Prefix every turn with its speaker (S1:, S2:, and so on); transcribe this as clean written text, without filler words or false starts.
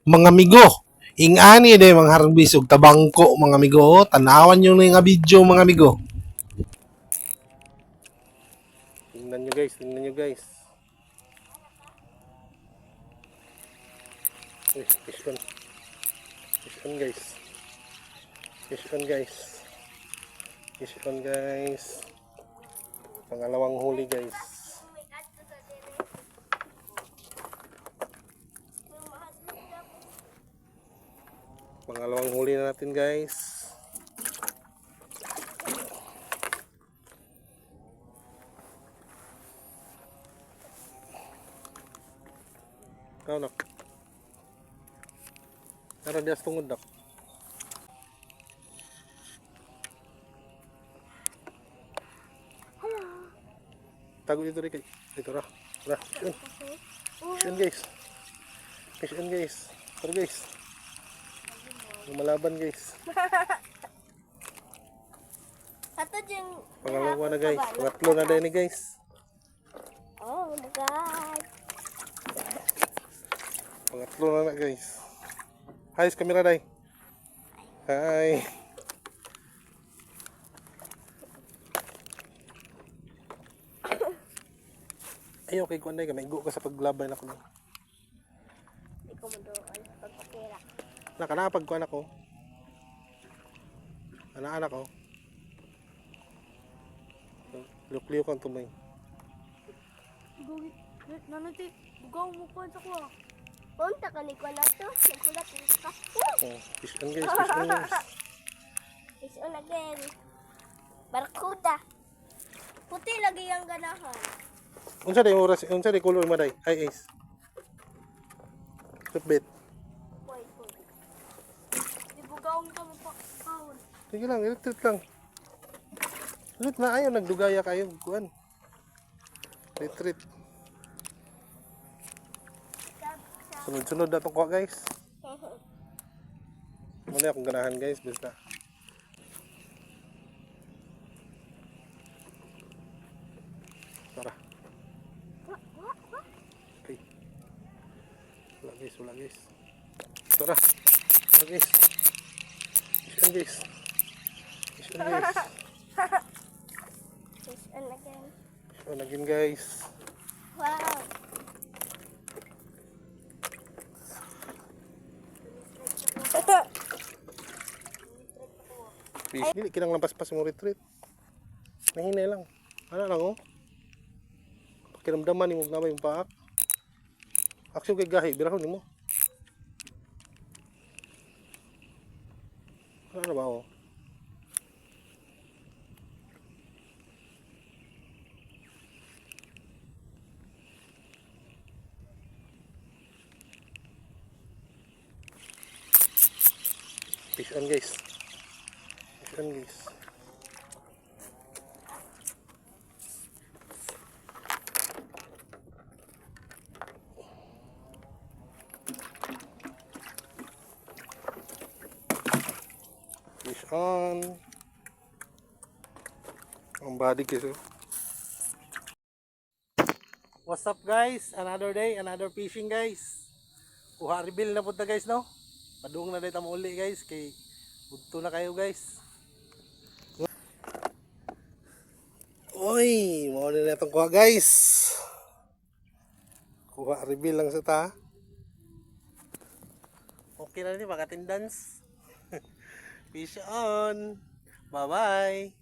S1: Mga amigo, ingani day mga harbis ug tabangko mga amigo. Tanawan nyo na nga video mga amigo. Tingnan nyo guys, tingnan nyo guys. Fish on. Fish on guys. Fish on guys. Fish on guys. Pangalawang huli guys. Pangalawang huli na natin guys. Kau nak. Tara dias tungod nak. Tago dito rin kay. Dito ra. Ra. Fish on guys. Fish on guys. Tara guys. Lumalaban guys.
S2: Ato dyan.
S1: Pangalawa na guys. Pangatlo na din ni guys.
S2: Oh my god.
S1: Pangatlo na guys. Hi sa camera day. Hi. Ayaw kay kuanday ka. Maigo ka sa paglabay na ko.
S2: Hindi ko mo doon pagpapira.
S1: Nakanapagkuan ako. Anak-anak ko. Lukliw kang tumay.
S2: Gugit. Nanati. Bugaw mo ko sa kuha. Punta ka ni ko na to. Nagkulat ka.
S1: Oh, fish on guys. Fish on guys.
S2: Fish on again. Barkuda. Puti lagi ang ganahan.
S1: Unsa day oras? Unsa day color maday? Ay ace. Tupbit.
S2: Wait. Di bugaw mo ka mo pa.
S1: Sige lang, retreat lang. Ulit na ayaw, nagdugaya kayo. Kuan. Retreat. Sunod-sunod na itong kuha guys. Muna akong ganahan guys. Basta. Tara. Okay. Wala guys, wala guys. Tara. Tara guys. Mission guys. Mission guys.
S2: Fish on again.
S1: Mission again guys.
S2: Wow.
S1: Fish. Dili kinang lampas-pas mo retreat. Nahinay lang. Ano lang oh. Pakiramdaman ni mo gamay yung paak. Aksyon kay gahi, birahon ni mo. Ano ba oh? Fish on guys. Fish on guys. Fish on. Ang body guys oh. What's up guys? Another day, another fishing guys. Kuha reveal na punta guys no. Padung na dito mo uli guys kay budto na kayo guys. Oy, mao na itong kuha guys. Kuha reveal lang sa ta. Okay na ni pag-attendance. Fish on. Bye bye.